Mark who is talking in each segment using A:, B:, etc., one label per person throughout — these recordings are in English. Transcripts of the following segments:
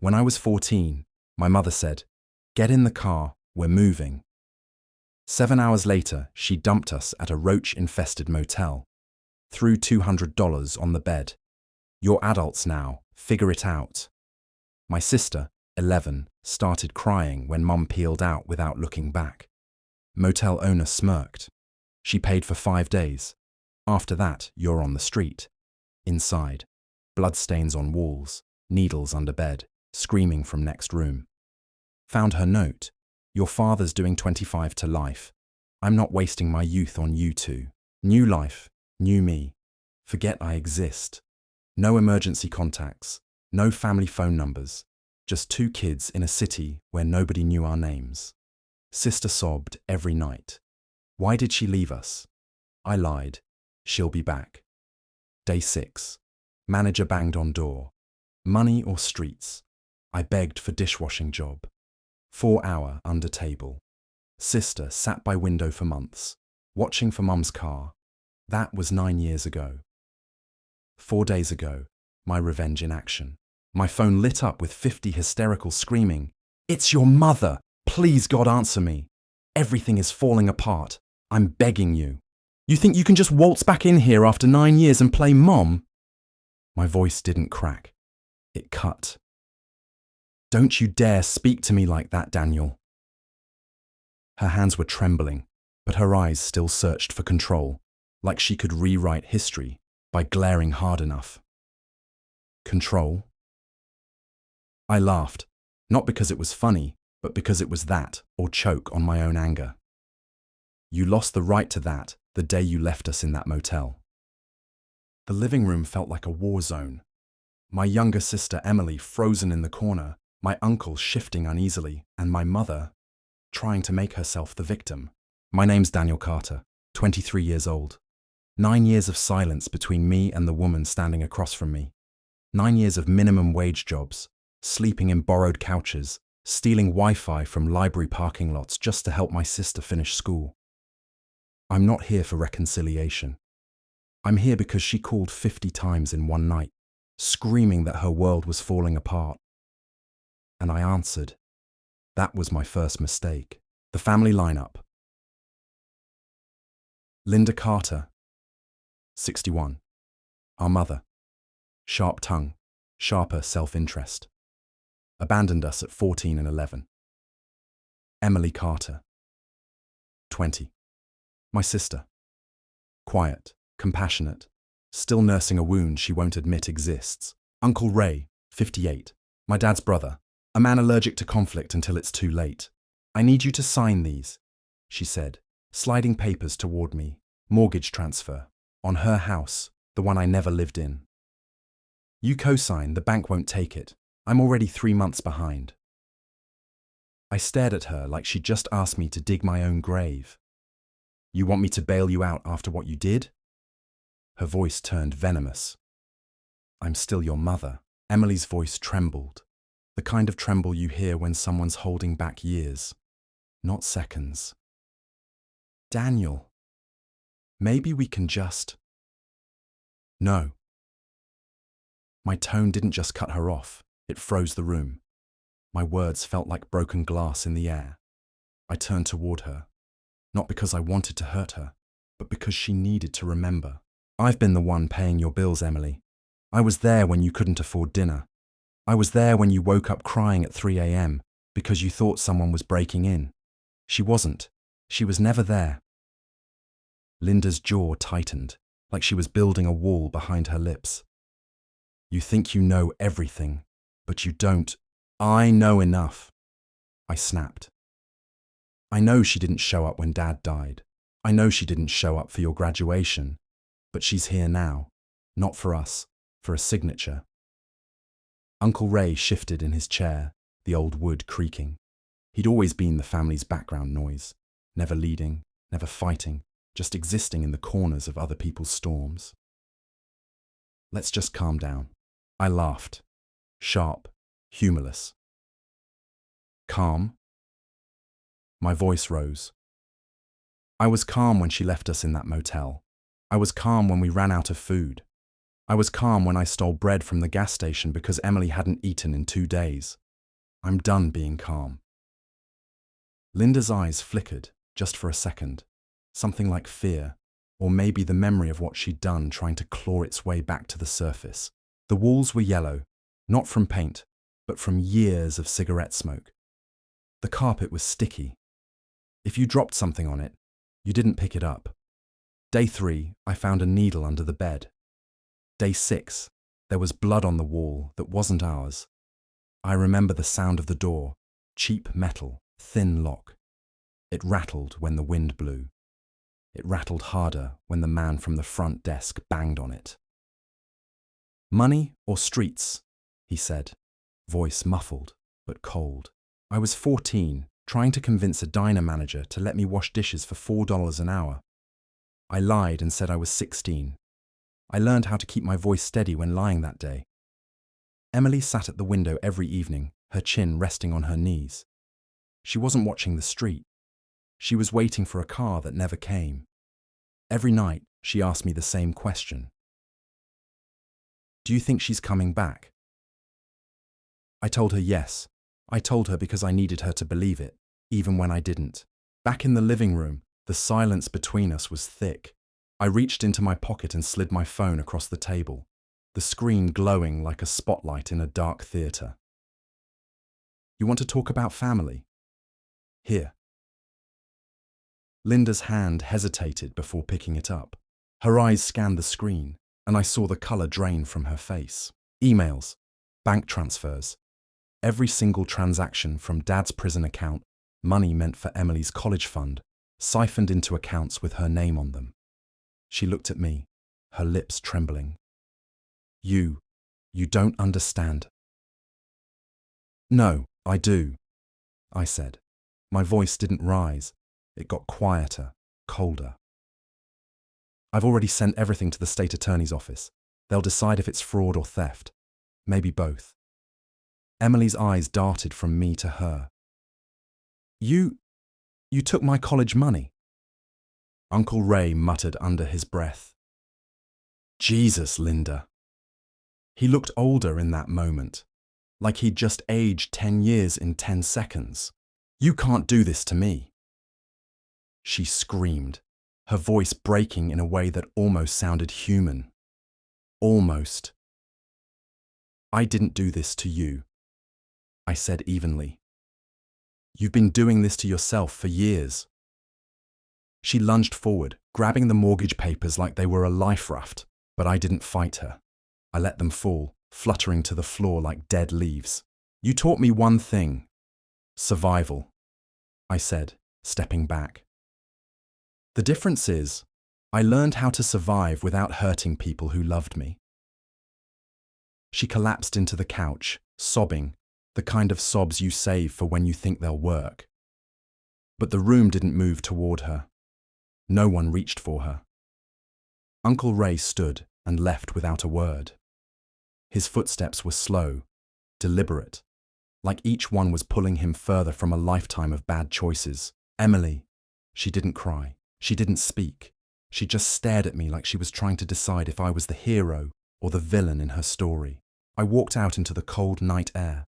A: When I was 14, my mother said, "Get in the car, we're moving." 7 hours later, she dumped us at a roach-infested motel. Threw $200 on the bed. "You're adults now, figure it out." My sister, 11, started crying when Mum peeled out without looking back. Motel owner smirked. She paid for 5 days. After that, you're on the street. Inside. Bloodstains on walls, needles under bed, screaming from next room. Found her note. "Your father's doing 25 to life. I'm not wasting my youth on you two. New life, new me. Forget I exist. No emergency contacts, no family phone numbers. Just 2 kids in a city where nobody knew our names." Sister sobbed every night. Why did she leave us? I lied. She'll be back. Day 6. Manager banged on door. Money or streets? I begged for dishwashing job. 4-hour under table. Sister sat by window for months, watching for Mum's car. That was 9 years ago. 4 days ago, my revenge in action. My phone lit up with 50 hysterical screaming. "It's your mother! Please, God, answer me! Everything is falling apart. I'm begging you. You think you can just waltz back in here after 9 years and play mom?" My voice didn't crack. It cut. "Don't you dare speak to me like that, Daniel." Her hands were trembling, but her eyes still searched for control, like she could rewrite history by glaring hard enough. Control? I laughed, not because it was funny, but because it was that, or choke on my own anger. "You lost the right to that the day you left us in that motel." The living room felt like a war zone. My younger sister Emily frozen in the corner, my uncle shifting uneasily, and my mother trying to make herself the victim. My name's Daniel Carter, 23 years old. 9 years of silence between me and the woman standing across from me. 9 years of minimum wage jobs, sleeping in borrowed couches, stealing Wi-Fi from library parking lots just to help my sister finish school. I'm not here for reconciliation. I'm here because she called 50 times in one night, screaming that her world was falling apart. And I answered. That was my first mistake. The family lineup. Linda Carter, 61. Our mother. Sharp tongue, sharper self-interest. Abandoned us at 14 and 11. Emily Carter, 20. My sister. Quiet, compassionate, still nursing a wound she won't admit exists. Uncle Ray, 58. My dad's brother. A man allergic to conflict until it's too late. "I need you to sign these," she said, sliding papers toward me. Mortgage transfer. On her house, the one I never lived in. "You co-sign, the bank won't take it. I'm already 3 months behind." I stared at her like she'd just asked me to dig my own grave. "You want me to bail you out after what you did?" Her voice turned venomous. "I'm still your mother." Emily's voice trembled. The kind of tremble you hear when someone's holding back years, not seconds. "Daniel, maybe we can just..." "No." My tone didn't just cut her off, it froze the room. My words felt like broken glass in the air. I turned toward her, not because I wanted to hurt her, but because she needed to remember. "I've been the one paying your bills, Emily. I was there when you couldn't afford dinner. I was there when you woke up crying at 3 a.m. because you thought someone was breaking in. She wasn't. She was never there." Linda's jaw tightened, like she was building a wall behind her lips. "You think you know everything, but you don't." "I know enough," I snapped. "I know she didn't show up when Dad died. I know she didn't show up for your graduation. But she's here now. Not for us, for a signature." Uncle Ray shifted in his chair, the old wood creaking. He'd always been the family's background noise, never leading, never fighting, just existing in the corners of other people's storms. "Let's just calm down." I laughed, sharp, humorless. "Calm?" My voice rose. "I was calm when she left us in that motel. I was calm when we ran out of food. I was calm when I stole bread from the gas station because Emily hadn't eaten in 2 days. I'm done being calm. Linda's eyes flickered, just for a second. Something like fear, or maybe the memory of what she'd done trying to claw its way back to the surface. The walls were yellow, not from paint, but from years of cigarette smoke. The carpet was sticky. If you dropped something on it, you didn't pick it up. Day 3, I found a needle under the bed. Day 6, there was blood on the wall that wasn't ours. I remember the sound of the door, cheap metal, thin lock. It rattled when the wind blew. It rattled harder when the man from the front desk banged on it. "Money or streets?" he said, voice muffled but cold. I was 14, trying to convince a diner manager to let me wash dishes for $4 an hour. I lied and said I was 16. I learned how to keep my voice steady when lying that day. Emily sat at the window every evening, her chin resting on her knees. She wasn't watching the street. She was waiting for a car that never came. Every night, she asked me the same question. "Do you think she's coming back?" I told her yes. I told her because I needed her to believe it, even when I didn't. Back in the living room, the silence between us was thick. I reached into my pocket and slid my phone across the table, the screen glowing like a spotlight in a dark theatre. "You want to talk about family? Here." Linda's hand hesitated before picking it up. Her eyes scanned the screen, and I saw the colour drain from her face. Emails, bank transfers, every single transaction from Dad's prison account, money meant for Emily's college fund, siphoned into accounts with her name on them. She looked at me, her lips trembling. You don't understand." "No, I do," I said. My voice didn't rise. It got quieter, colder. "I've already sent everything to the state attorney's office. They'll decide if it's fraud or theft. Maybe both." Emily's eyes darted from me to her. You took my college money." Uncle Ray muttered under his breath. "Jesus, Linda." He looked older in that moment, like he'd just aged 10 years in 10 seconds. "You can't do this to me." She screamed, her voice breaking in a way that almost sounded human. "Almost." "I didn't do this to you," I said evenly. "You've been doing this to yourself for years." She lunged forward, grabbing the mortgage papers like they were a life raft, but I didn't fight her. I let them fall, fluttering to the floor like dead leaves. "You taught me one thing. Survival," I said, stepping back. "The difference is, I learned how to survive without hurting people who loved me." She collapsed into the couch, sobbing, the kind of sobs you save for when you think they'll work. But the room didn't move toward her. No one reached for her. Uncle Ray stood and left without a word. His footsteps were slow, deliberate, like each one was pulling him further from a lifetime of bad choices. Emily. She didn't cry. She didn't speak. She just stared at me like she was trying to decide if I was the hero or the villain in her story. I walked out into the cold night air.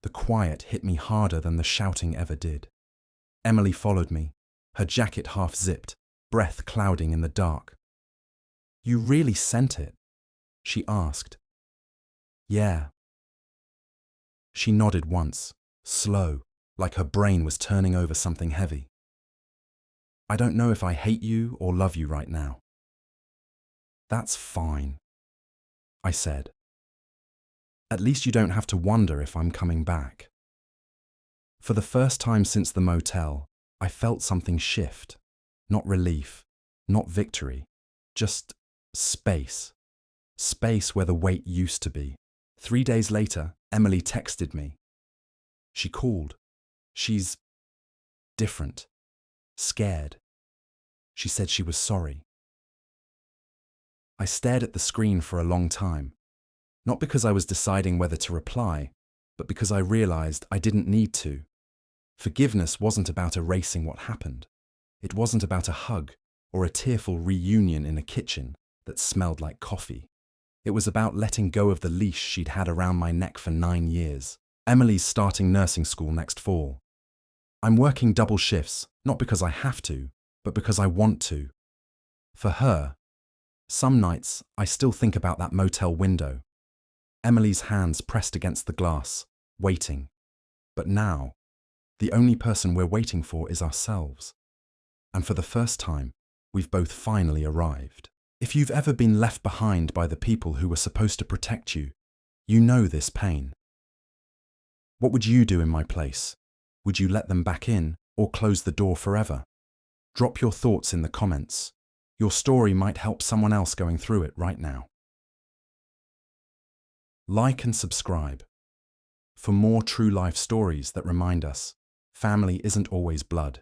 A: The quiet hit me harder than the shouting ever did. Emily followed me, her jacket half zipped, breath clouding in the dark. "You really sent it?" she asked. "Yeah." She nodded once, slow, like her brain was turning over something heavy. "I don't know if I hate you or love you right now." "That's fine," I said. "At least you don't have to wonder if I'm coming back." For the first time since the motel, I felt something shift. Not relief, not victory, just space. Space where the weight used to be. 3 days later, Emily texted me. She called. She's different, scared. She said she was sorry. I stared at the screen for a long time, not because I was deciding whether to reply, but because I realized I didn't need to. Forgiveness wasn't about erasing what happened. It wasn't about a hug or a tearful reunion in a kitchen that smelled like coffee. It was about letting go of the leash she'd had around my neck for 9 years. Emily's starting nursing school next fall. I'm working double shifts, not because I have to, but because I want to. For her, some nights I still think about that motel window. Emily's hands pressed against the glass, waiting. But now, the only person we're waiting for is ourselves. And for the first time, we've both finally arrived. If you've ever been left behind by the people who were supposed to protect you, you know this pain. What would you do in my place? Would you let them back in or close the door forever? Drop your thoughts in the comments. Your story might help someone else going through it right now. Like and subscribe for more true life stories that remind us family isn't always blood.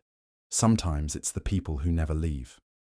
A: Sometimes it's the people who never leave.